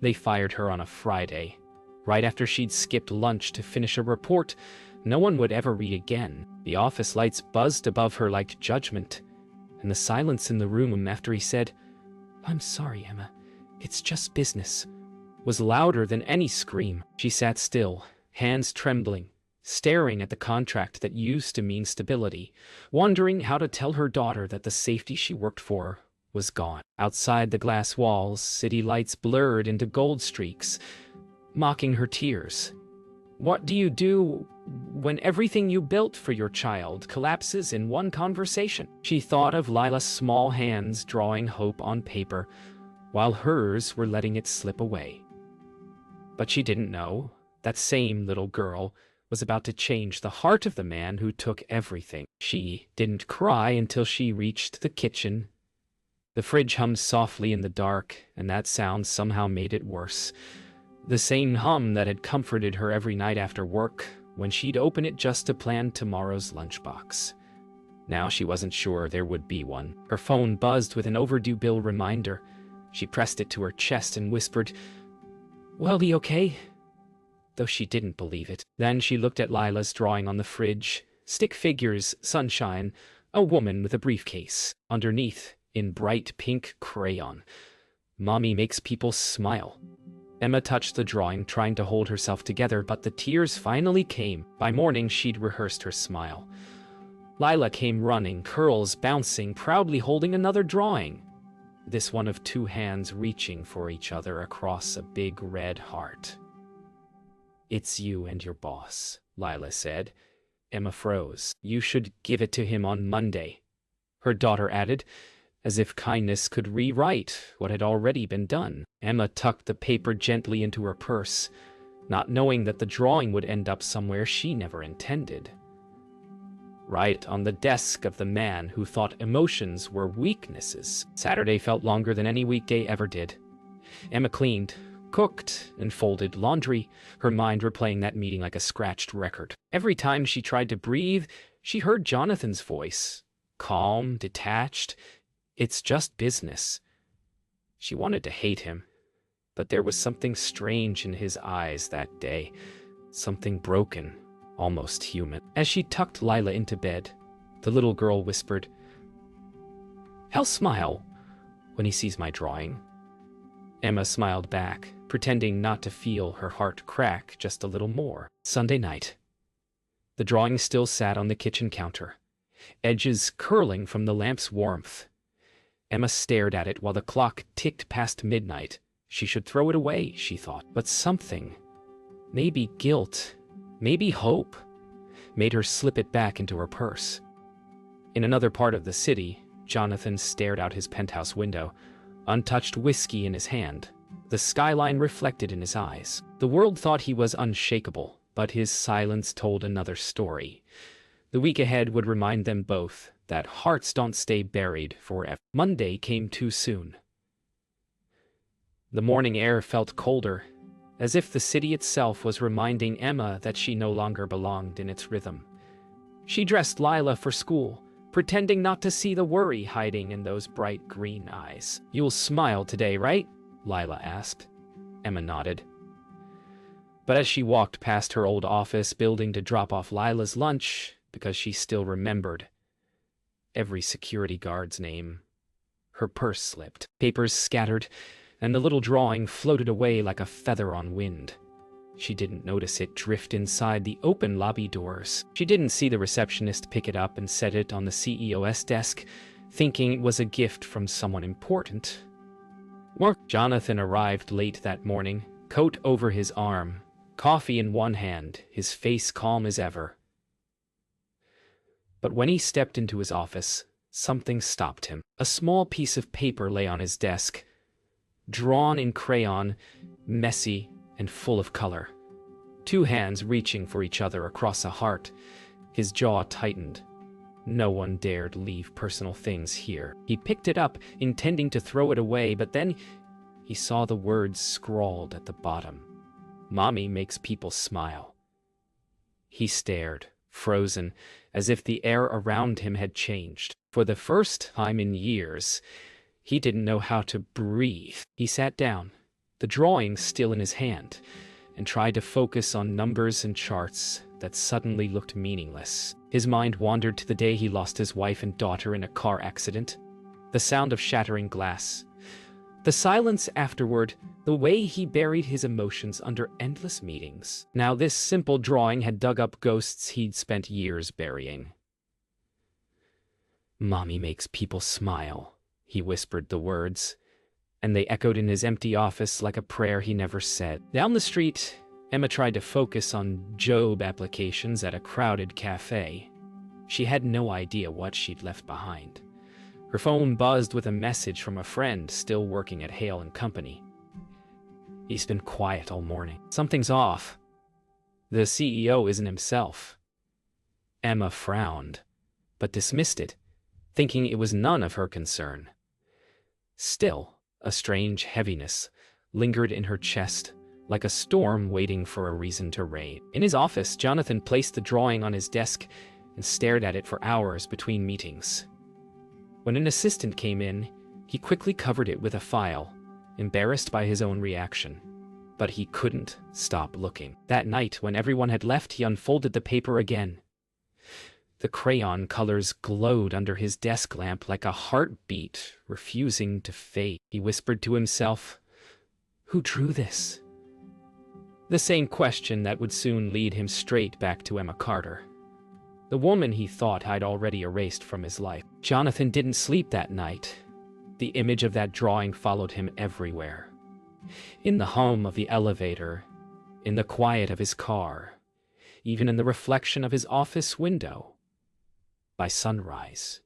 They fired her on a Friday, right after she'd skipped lunch to finish a report no one would ever read again. The office lights buzzed above her like judgment, and the silence in the room after he said, "I'm sorry, Emma. It's just business," was louder than any scream. She sat still, hands trembling, staring at the contract that used to mean stability, wondering how to tell her daughter that the safety she worked for was gone. Outside the glass walls, city lights blurred into gold streaks, mocking her tears. What do you do when everything you built for your child collapses in one conversation? She thought of Lila's small hands drawing hope on paper, while hers were letting it slip away. But she didn't know that same little girl was about to change the heart of the man who took everything. She didn't cry until she reached the kitchen. The fridge hummed softly in the dark, and that sound somehow made it worse. The same hum that had comforted her every night after work, when she'd open it just to plan tomorrow's lunchbox. Now she wasn't sure there would be one. Her phone buzzed with an overdue bill reminder. She pressed it to her chest and whispered, "Will I be okay?" Though she didn't believe it. Then she looked at Lila's drawing on the fridge. Stick figures, sunshine, a woman with a briefcase. Underneath, in bright pink crayon, "Mommy makes people smile." Emma touched the drawing, trying to hold herself together, but the tears finally came. By morning, she'd rehearsed her smile. Lila came running, curls bouncing, proudly holding another drawing. This one of two hands reaching for each other across a big red heart. "It's you and your boss," Lila said. Emma froze. "You should give it to him on Monday," her daughter added, as if kindness could rewrite what had already been done. Emma tucked the paper gently into her purse, not knowing that the drawing would end up somewhere she never intended. Right on the desk of the man who thought emotions were weaknesses. Saturday felt longer than any weekday ever did. Emma cleaned, cooked, and folded laundry, her mind replaying that meeting like a scratched record. Every time she tried to breathe, she heard Jonathan's voice, calm, detached. "It's just business." She wanted to hate him, but there was something strange in his eyes that day, something broken, almost human. As she tucked Lila into bed, the little girl whispered, "He'll smile when he sees my drawing." Emma smiled back, pretending not to feel her heart crack just a little more. Sunday night. The drawing still sat on the kitchen counter, edges curling from the lamp's warmth. Emma stared at it while the clock ticked past midnight. She should throw it away, she thought. But something, maybe guilt, maybe hope, made her slip it back into her purse. In another part of the city, Jonathan stared out his penthouse window, untouched whiskey in his hand. The skyline reflected in his eyes. The world thought he was unshakable, but his silence told another story. The week ahead would remind them both that hearts don't stay buried forever. Monday came too soon. The morning air felt colder, as if the city itself was reminding Emma that she no longer belonged in its rhythm. She dressed Lila for school, pretending not to see the worry hiding in those bright green eyes. "You'll smile today, right?" Lila asked. Emma nodded. But as she walked past her old office building to drop off Lila's lunch, because she still remembered every security guard's name, her purse slipped. Papers scattered, and the little drawing floated away like a feather on wind. She didn't notice it drift inside the open lobby doors. She didn't see the receptionist pick it up and set it on the CEO's desk, thinking it was a gift from someone important. Jonathan arrived late that morning, coat over his arm, coffee in one hand, his face calm as ever. But when he stepped into his office, something stopped him. A small piece of paper lay on his desk, drawn in crayon, messy and full of color. Two hands reaching for each other across a heart. His jaw tightened. No one dared leave personal things here. He picked it up, intending to throw it away, but then he saw the words scrawled at the bottom. "Mommy makes people smile." He stared, frozen, as if the air around him had changed. For the first time in years, he didn't know how to breathe. He sat down, the drawing still in his hand, and tried to focus on numbers and charts that suddenly looked meaningless. His mind wandered to the day he lost his wife and daughter in a car accident, the sound of shattering glass, the silence afterward, the way he buried his emotions under endless meetings. Now this simple drawing had dug up ghosts he'd spent years burying. "Mommy makes people smile," he whispered the words, and they echoed in his empty office like a prayer he never said. Down the street, Emma tried to focus on job applications at a crowded cafe. She had no idea what she'd left behind. Her phone buzzed with a message from a friend still working at Hale & Company. "He's been quiet all morning. Something's off. The CEO isn't himself." Emma frowned, but dismissed it, thinking it was none of her concern. Still, a strange heaviness lingered in her chest, like a storm waiting for a reason to rain. In his office, Jonathan placed the drawing on his desk and stared at it for hours between meetings. When an assistant came in, he quickly covered it with a file, embarrassed by his own reaction. But he couldn't stop looking. That night, when everyone had left, he unfolded the paper again. The crayon colors glowed under his desk lamp like a heartbeat refusing to fade. He whispered to himself, "Who drew this?" The same question that would soon lead him straight back to Emma Carter, the woman he thought I'd already erased from his life. Jonathan didn't sleep that night. The image of that drawing followed him everywhere. In the hum of the elevator, in the quiet of his car, even in the reflection of his office window. By sunrise,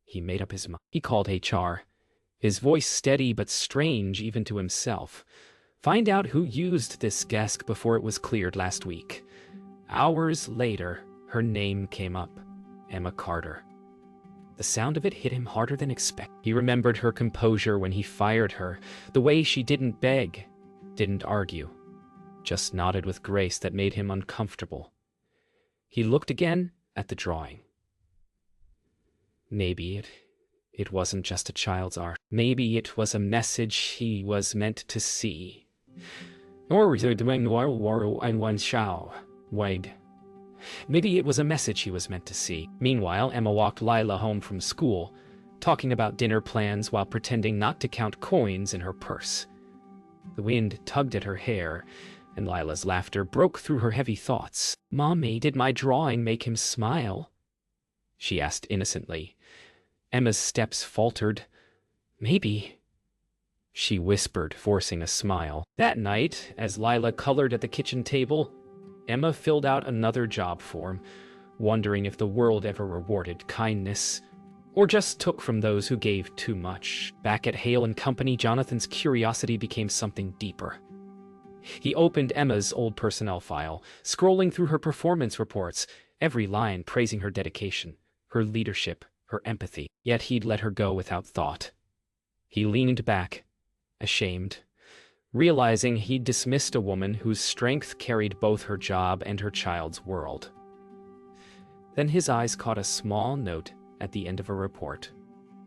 he made up his mind. He called HR, his voice steady but strange even to himself. "Find out who used this desk before it was cleared last week." Hours later, her name came up, Emma Carter. The sound of it hit him harder than expected. He remembered her composure when he fired her, the way she didn't beg, didn't argue, just nodded with grace that made him uncomfortable. He looked again at the drawing. Maybe it wasn't just a child's art. Maybe it was a message he was meant to see. Maybe it was a message he was meant to see. Meanwhile, Emma walked Lila home from school, talking about dinner plans while pretending not to count coins in her purse. The wind tugged at her hair, and Lila's laughter broke through her heavy thoughts. "Mommy, did my drawing make him smile?" she asked innocently. Emma's steps faltered. "Maybe," she whispered, forcing a smile. That night, as Lila colored at the kitchen table, Emma filled out another job form, wondering if the world ever rewarded kindness, or just took from those who gave too much. Back at Hale & Company, Jonathan's curiosity became something deeper. He opened Emma's old personnel file, scrolling through her performance reports, every line praising her dedication, her leadership, her empathy. Yet he'd let her go without thought. He leaned back, ashamed, realizing he'd dismissed a woman whose strength carried both her job and her child's world. Then his eyes caught a small note at the end of a report.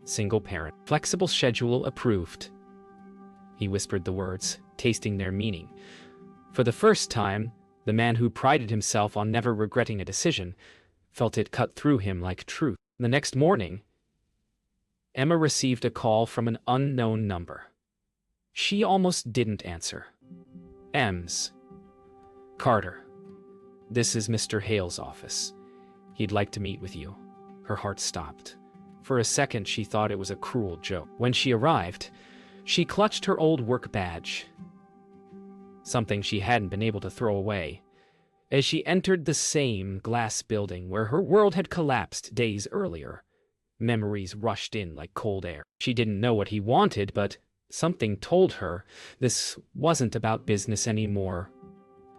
"Single parent. Flexible schedule approved." He whispered the words, tasting their meaning. For the first time, the man who prided himself on never regretting a decision felt it cut through him like truth. The next morning, Emma received a call from an unknown number. She almost didn't answer. "Ems. Carter. This is Mr. Hale's office. He'd like to meet with you." Her heart stopped. For a second, she thought it was a cruel joke. When she arrived, she clutched her old work badge, something she hadn't been able to throw away. As she entered the same glass building where her world had collapsed days earlier, memories rushed in like cold air. She didn't know what he wanted, but something told her this wasn't about business anymore.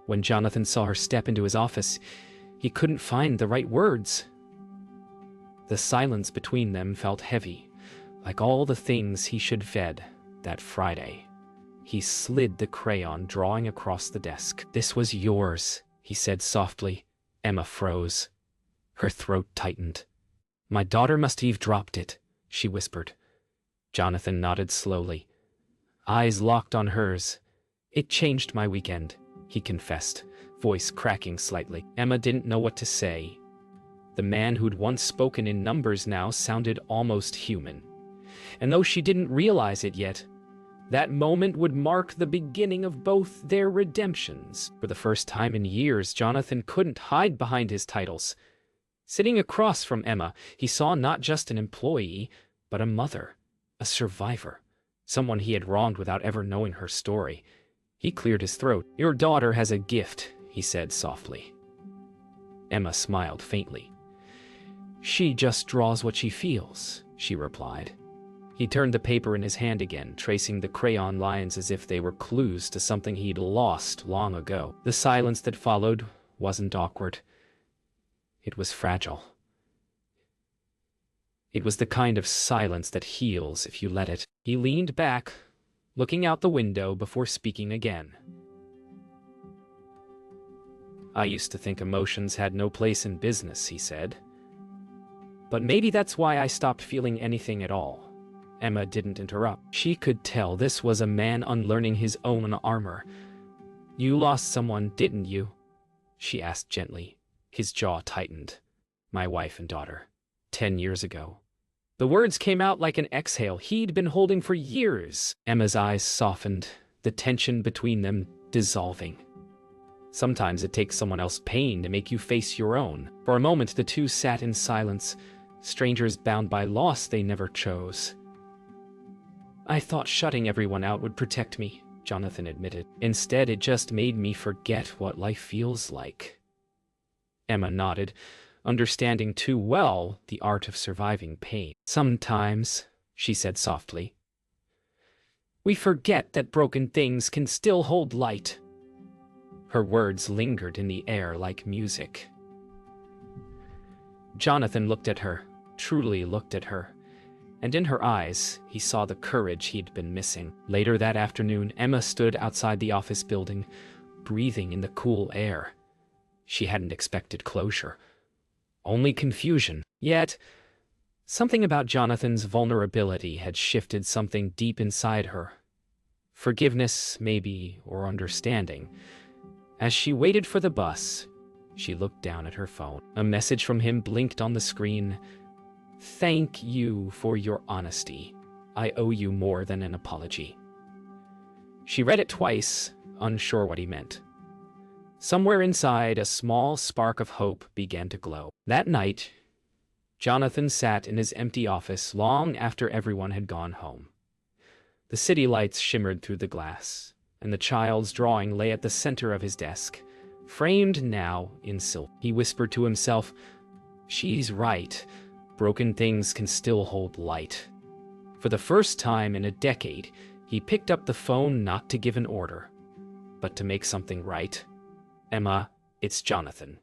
When Jonathan saw her step into his office, he couldn't find the right words. The silence between them felt heavy, like all the things he should fed that Friday. He slid the crayon drawing across the desk. "This was yours," he said softly. Emma froze. Her throat tightened. "My daughter must have dropped it," she whispered. Jonathan nodded slowly. Eyes locked on hers, It changed my weekend, he confessed, voice cracking slightly. Emma didn't know what to say. The man who'd once spoken in numbers now sounded almost human. And though she didn't realize it yet, that moment would mark the beginning of both their redemptions. For the first time in years, Jonathan couldn't hide behind his titles. Sitting across from Emma, he saw not just an employee, but a mother, a survivor, someone he had wronged without ever knowing her story. He cleared his throat. "Your daughter has a gift," he said softly. Emma smiled faintly. "She just draws what she feels," she replied. He turned the paper in his hand again, tracing the crayon lines as if they were clues to something he'd lost long ago. The silence that followed wasn't awkward. It was fragile. It was the kind of silence that heals if you let it. He leaned back, looking out the window before speaking again. "I used to think emotions had no place in business," he said. "But maybe that's why I stopped feeling anything at all." Emma didn't interrupt. She could tell this was a man unlearning his own armor. "You lost someone, didn't you?" she asked gently. His jaw tightened. "My wife and daughter. 10 years ago." The words came out like an exhale he'd been holding for years. Emma's eyes softened, the tension between them dissolving. Sometimes it takes someone else's pain to make you face your own. For a moment, the two sat in silence, strangers bound by loss they never chose. "I thought shutting everyone out would protect me," Jonathan admitted. "Instead, it just made me forget what life feels like." Emma nodded, understanding too well the art of surviving pain. "Sometimes," she said softly, "we forget that broken things can still hold light." Her words lingered in the air like music. Jonathan looked at her, truly looked at her, and in her eyes he saw the courage he'd been missing. Later that afternoon, Emma stood outside the office building, breathing in the cool air. She hadn't expected closure, only confusion. Yet, something about Jonathan's vulnerability had shifted something deep inside her. Forgiveness, maybe, or understanding. As she waited for the bus, she looked down at her phone. A message from him blinked on the screen. "Thank you for your honesty. I owe you more than an apology." She read it twice, unsure what he meant. Somewhere inside, a small spark of hope began to glow. That night, Jonathan sat in his empty office long after everyone had gone home. The city lights shimmered through the glass, and the child's drawing lay at the center of his desk, framed now in silk. He whispered to himself, "She's right. Broken things can still hold light." For the first time in a decade, he picked up the phone not to give an order, but to make something right. "Emma, it's Jonathan."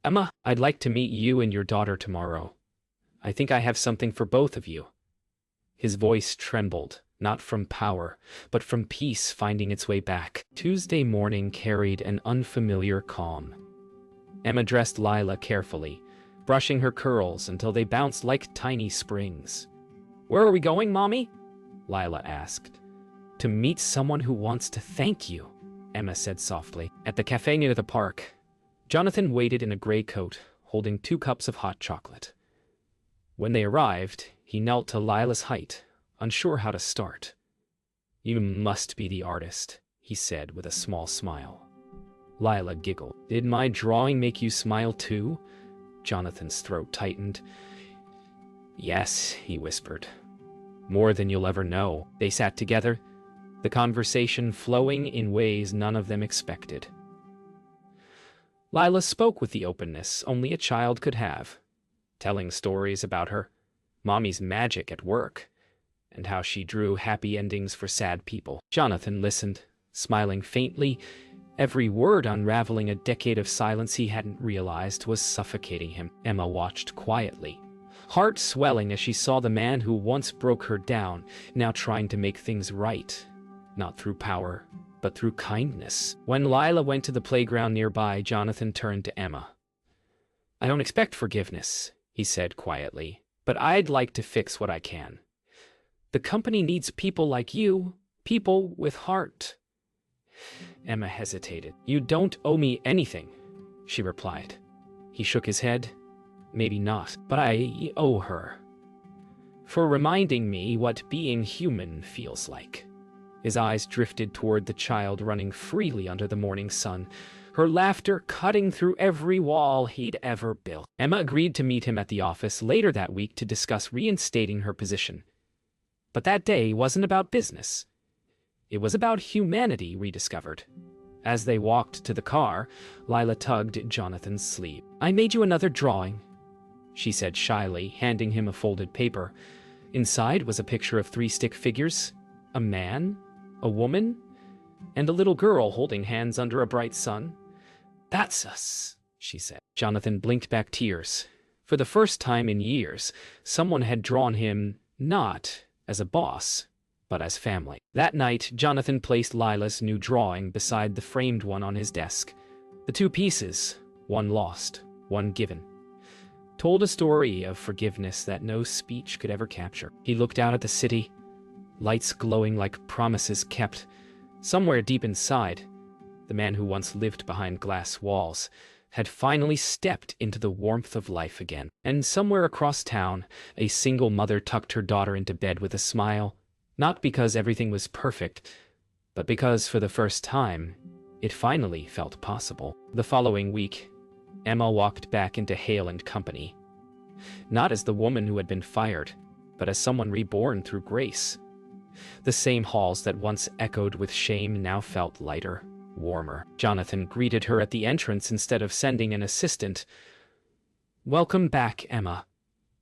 "Emma, I'd like to meet you and your daughter tomorrow. I think I have something for both of you." His voice trembled, not from power, but from peace finding its way back. Tuesday morning carried an unfamiliar calm. Emma dressed Lila carefully, brushing her curls until they bounced like tiny springs. "Where are we going, Mommy?" Lila asked. "To meet someone who wants to thank you," Emma said softly. At the cafe near the park, Jonathan waited in a gray coat, holding 2 cups of hot chocolate. When they arrived, he knelt to Lila's height, unsure how to start. "You must be the artist," he said with a small smile. Lila giggled. "Did my drawing make you smile too?" Jonathan's throat tightened. "Yes," he whispered. "More than you'll ever know." They sat together, the conversation flowing in ways none of them expected. Lila spoke with the openness only a child could have, telling stories about her Mommy's magic at work, and how she drew happy endings for sad people. Jonathan listened, smiling faintly, every word unraveling a decade of silence he hadn't realized was suffocating him. Emma watched quietly, heart swelling as she saw the man who once broke her down, now trying to make things right. Not through power, but through kindness. When Lila went to the playground nearby, Jonathan turned to Emma. "I don't expect forgiveness," he said quietly, "but I'd like to fix what I can. The company needs people like you, people with heart." Emma hesitated. "You don't owe me anything," she replied. He shook his head. "Maybe not, but I owe her. For reminding me what being human feels like." His eyes drifted toward the child running freely under the morning sun, her laughter cutting through every wall he'd ever built. Emma agreed to meet him at the office later that week to discuss reinstating her position. But that day wasn't about business. It was about humanity rediscovered. As they walked to the car, Lila tugged at Jonathan's sleeve. "I made you another drawing," she said shyly, handing him a folded paper. Inside was a picture of 3 stick figures, a man, a woman, and a little girl holding hands under a bright sun. "That's us," she said. Jonathan blinked back tears. For the first time in years, someone had drawn him not as a boss, but as family. That night, Jonathan placed Lila's new drawing beside the framed one on his desk. The 2 pieces, one lost, one given, told a story of forgiveness that no speech could ever capture. He looked out at the city, lights glowing like promises kept. Somewhere deep inside, the man who once lived behind glass walls had finally stepped into the warmth of life again. And somewhere across town, a single mother tucked her daughter into bed with a smile, not because everything was perfect, but because for the first time, it finally felt possible. The following week, Emma walked back into Hale and Company, not as the woman who had been fired, but as someone reborn through grace. The same halls that once echoed with shame now felt lighter, warmer. Jonathan greeted her at the entrance instead of sending an assistant. "Welcome back, Emma,"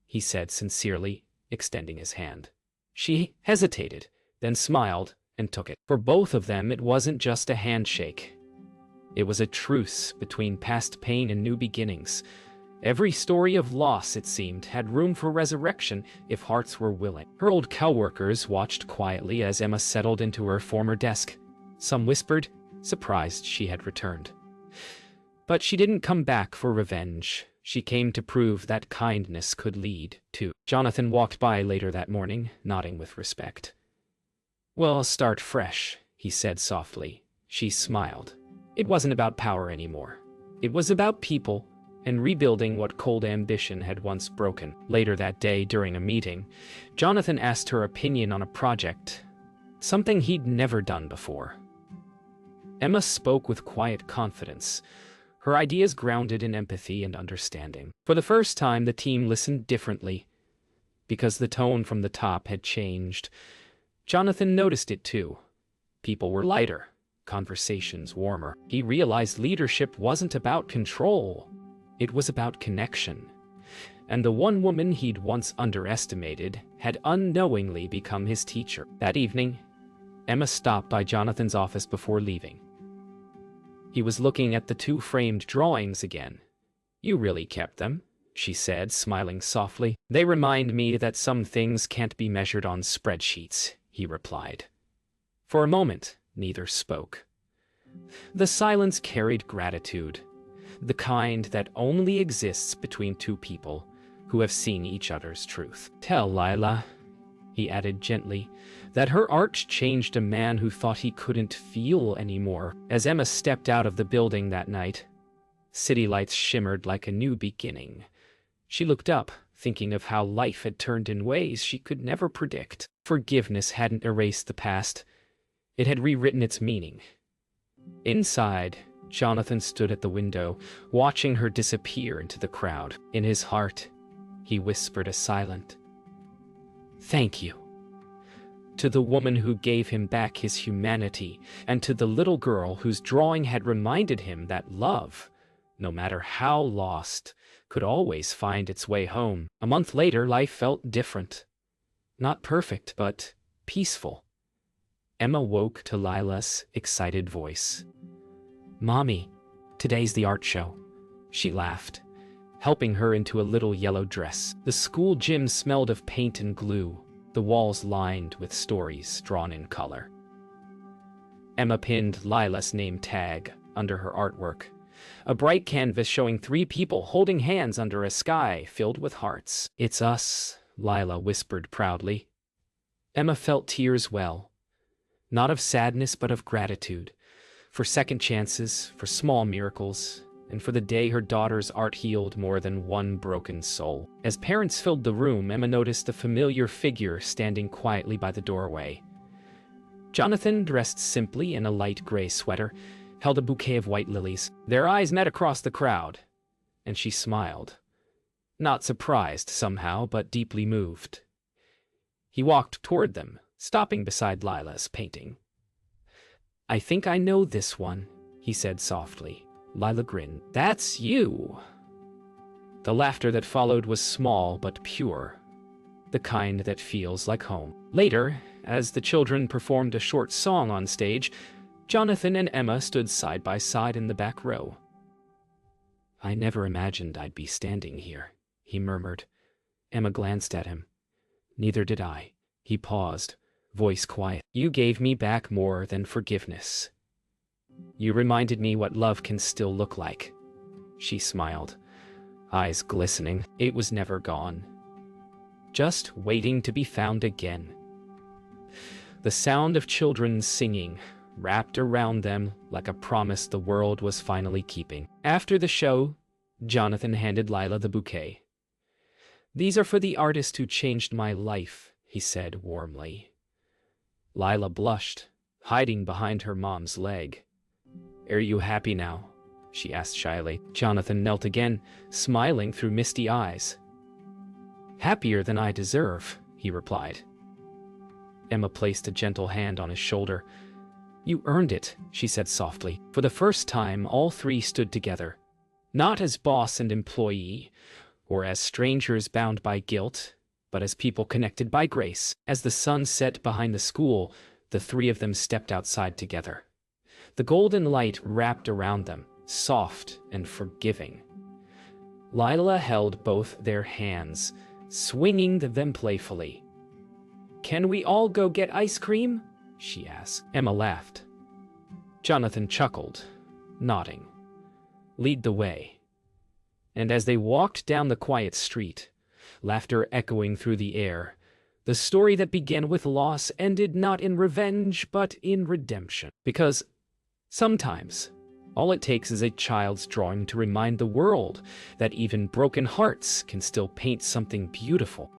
he said sincerely, extending his hand. She hesitated, then smiled and took it. For both of them, it wasn't just a handshake. It was a truce between past pain and new beginnings. Every story of loss, it seemed, had room for resurrection if hearts were willing. Her old coworkers watched quietly as Emma settled into her former desk. Some whispered, surprised she had returned. But she didn't come back for revenge. She came to prove that kindness could lead to. Jonathan walked by later that morning, nodding with respect. "Well, start fresh," he said softly. She smiled. It wasn't about power anymore. It was about people, and rebuilding what cold ambition had once broken. Later that day, during a meeting, Jonathan asked her opinion on a project, something he'd never done before. Emma spoke with quiet confidence, her ideas grounded in empathy and understanding. For the first time, the team listened differently, because the tone from the top had changed. Jonathan noticed it too. People were lighter, conversations warmer. He realized leadership wasn't about control. It was about connection. And the one woman he'd once underestimated had unknowingly become his teacher. That evening, Emma stopped by Jonathan's office before leaving. He was looking at the 2 framed drawings again. "You really kept them," she said, smiling softly. "They remind me that some things can't be measured on spreadsheets," he replied. For a moment, neither spoke. The silence carried gratitude, the kind that only exists between 2 people who have seen each other's truth. "Tell Lila," he added gently, "that her art changed a man who thought he couldn't feel anymore." As Emma stepped out of the building that night, city lights shimmered like a new beginning. She looked up, thinking of how life had turned in ways she could never predict. Forgiveness hadn't erased the past. It had rewritten its meaning. Inside, Jonathan stood at the window, watching her disappear into the crowd. In his heart, he whispered a silent, "Thank you." To the woman who gave him back his humanity, and to the little girl whose drawing had reminded him that love, no matter how lost, could always find its way home. A month later, life felt different. Not perfect, but peaceful. Emma woke to Lila's excited voice. "Mommy, today's the art show," she laughed, helping her into a little yellow dress. The school gym smelled of paint and glue, the walls lined with stories drawn in color. Emma pinned Lila's name tag under her artwork, a bright canvas showing 3 people holding hands under a sky filled with hearts. "It's us," Lila whispered proudly. Emma felt tears well, not of sadness but of gratitude. for second chances, for small miracles, and for the day her daughter's art healed more than one broken soul. As parents filled the room, Emma noticed a familiar figure standing quietly by the doorway. Jonathan, dressed simply in a light gray sweater, held a bouquet of white lilies. Their eyes met across the crowd, and she smiled. Not surprised somehow, but deeply moved. He walked toward them, stopping beside Lila's painting. "I think I know this one," he said softly. Lila grinned. "That's you." The laughter that followed was small but pure, the kind that feels like home. Later, as the children performed a short song on stage, Jonathan and Emma stood side by side in the back row. "I never imagined I'd be standing here," he murmured. Emma glanced at him. "Neither did I." He paused, voice quiet. "You gave me back more than forgiveness. You reminded me what love can still look like." She smiled, eyes glistening. It was never gone, just waiting to be found again. The sound of children singing wrapped around them like a promise the world was finally keeping. After the show, Jonathan handed Lila the bouquet. "These are for the artist who changed my life," he said warmly. Lila blushed, hiding behind her mom's leg. "Are you happy now?" she asked shyly. Jonathan knelt again, smiling through misty eyes. "Happier than I deserve," he replied. Emma placed a gentle hand on his shoulder. "You earned it," she said softly. For the first time, all three stood together, not as boss and employee, or as strangers bound by guilt, but as people connected by grace. As the sun set behind the school, the three of them stepped outside together. The golden light wrapped around them, soft and forgiving. Lila held both their hands, swinging them playfully. "Can we all go get ice cream?" she asked. Emma laughed. Jonathan chuckled, nodding. "Lead the way." And as they walked down the quiet street, laughter echoing through the air, the story that began with loss ended not in revenge, but in redemption. Because sometimes, all it takes is a child's drawing to remind the world that even broken hearts can still paint something beautiful.